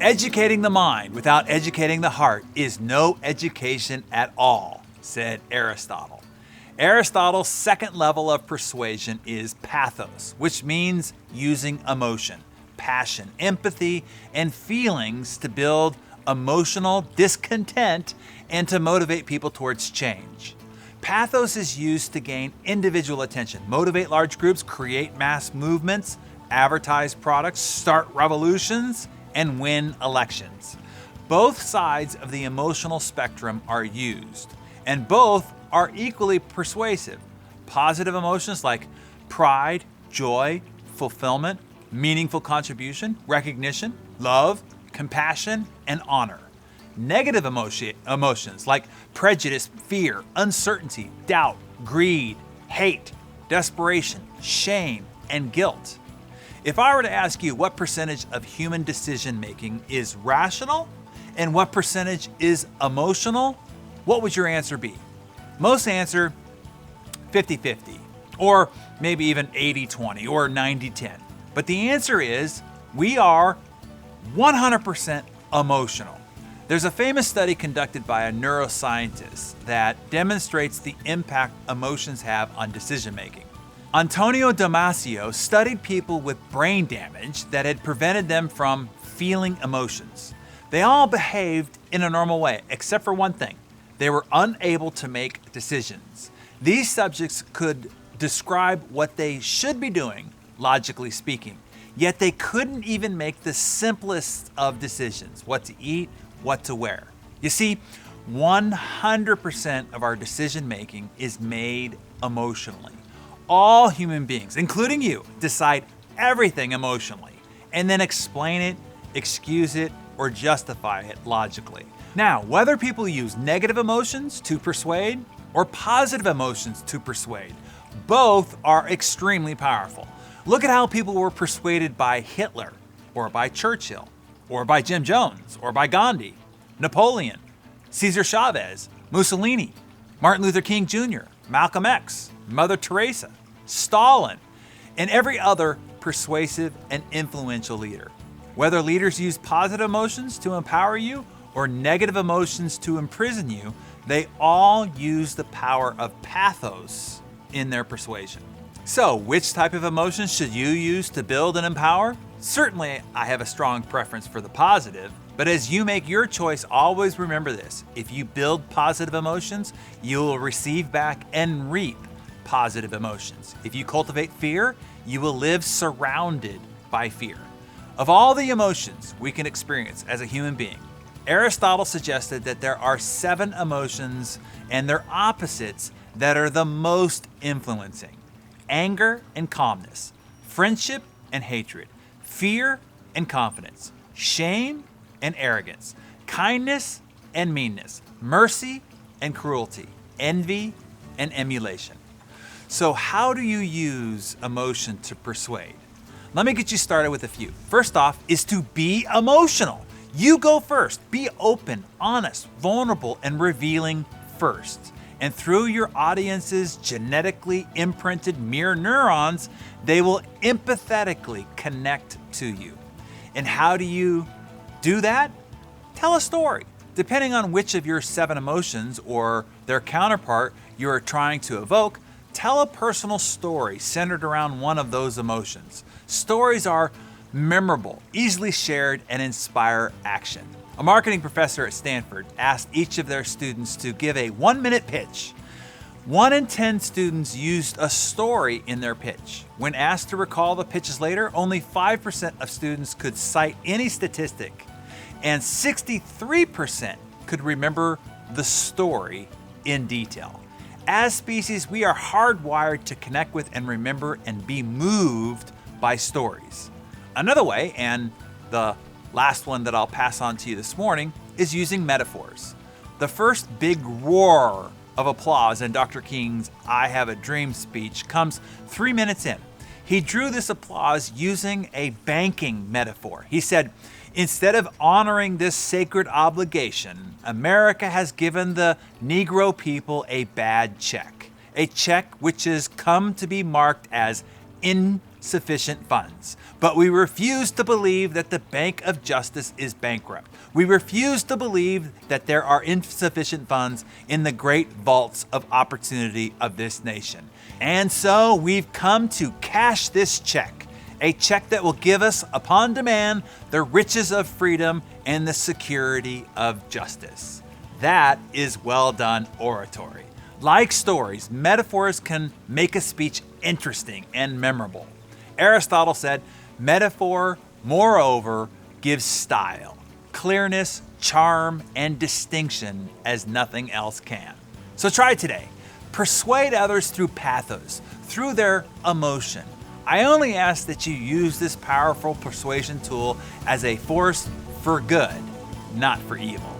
Educating the mind without educating the heart is no education at all, said Aristotle. Aristotle's second level of persuasion is pathos, which means using emotion, passion, empathy, and feelings to build emotional discontent and to motivate people towards change. Pathos is used to gain individual attention, motivate large groups, create mass movements, advertise products, start revolutions, and win elections. Both sides of the emotional spectrum are used, and both are equally persuasive. Positive emotions like pride, joy, fulfillment, meaningful contribution, recognition, love, compassion, and honor. Negative emotions like prejudice, fear, uncertainty, doubt, greed, hate, desperation, shame, and guilt. If I were to ask you what percentage of human decision making is rational and what percentage is emotional, what would your answer be? Most answer 50-50, or maybe even 80-20 or 90-10. But the answer is we are 100% emotional. There's a famous study conducted by a neuroscientist that demonstrates the impact emotions have on decision making. Antonio Damasio studied people with brain damage that had prevented them from feeling emotions. They all behaved in a normal way, except for one thing. They were unable to make decisions. These subjects could describe what they should be doing, logically speaking, yet they couldn't even make the simplest of decisions: what to eat, what to wear. You see, 100% of our decision making is made emotionally. All human beings, including you, decide everything emotionally and then explain it, excuse it, or justify it logically. Now, whether people use negative emotions to persuade or positive emotions to persuade, both are extremely powerful. Look at how people were persuaded by Hitler, or by Churchill, or by Jim Jones, or by Gandhi, Napoleon, Cesar Chavez, Mussolini, Martin Luther King Jr., Malcolm X, Mother Teresa, Stalin, and every other persuasive and influential leader. Whether leaders use positive emotions to empower you or negative emotions to imprison you, they all use the power of pathos in their persuasion. So, which type of emotions should you use to build and empower? Certainly, I have a strong preference for the positive, but as you make your choice, always remember this: if you build positive emotions, you will receive back and reap positive emotions. If you cultivate fear, you will live surrounded by fear. Of all the emotions we can experience as a human being, Aristotle suggested that there are 7 emotions and their opposites that are the most influencing: anger and calmness, friendship and hatred, fear and confidence, shame and arrogance, kindness and meanness, mercy and cruelty, envy and emulation. So how do you use emotion to persuade? Let me get you started with a few. First off is to be emotional. You go first. Be open, honest, vulnerable, and revealing first. And through your audience's genetically imprinted mirror neurons, they will empathetically connect to you. And how do you do that? Tell a story. Depending on which of your 7 emotions or their counterpart you are trying to evoke, tell a personal story centered around one of those emotions. Stories are memorable, easily shared, and inspire action. A marketing professor at Stanford asked each of their students to give a 1-minute pitch. 1 in 10 students used a story in their pitch. When asked to recall the pitches later, only 5% of students could cite any statistic, and 63% could remember the story in detail. As species, we are hardwired to connect with and remember and be moved by stories. Another way, and the last one that I'll pass on to you this morning, is using metaphors. The first big roar of applause in Dr. King's I Have a Dream speech comes 3 minutes in. He drew this applause using a banking metaphor. He said, "Instead of honoring this sacred obligation, America has given the Negro people a bad check, a check which has come to be marked as insignificant insufficient funds. But we refuse to believe that the Bank of Justice is bankrupt. We refuse to believe that there are insufficient funds in the great vaults of opportunity of this nation. And so we've come to cash this check. A check that will give us, upon demand, the riches of freedom and the security of justice. That is well done oratory. Like stories, metaphors can make a speech interesting and memorable. Aristotle said, metaphor, moreover, gives style, clearness, charm, and distinction as nothing else can. So try today. Persuade others through pathos, through their emotion. I only ask that you use this powerful persuasion tool as a force for good, not for evil.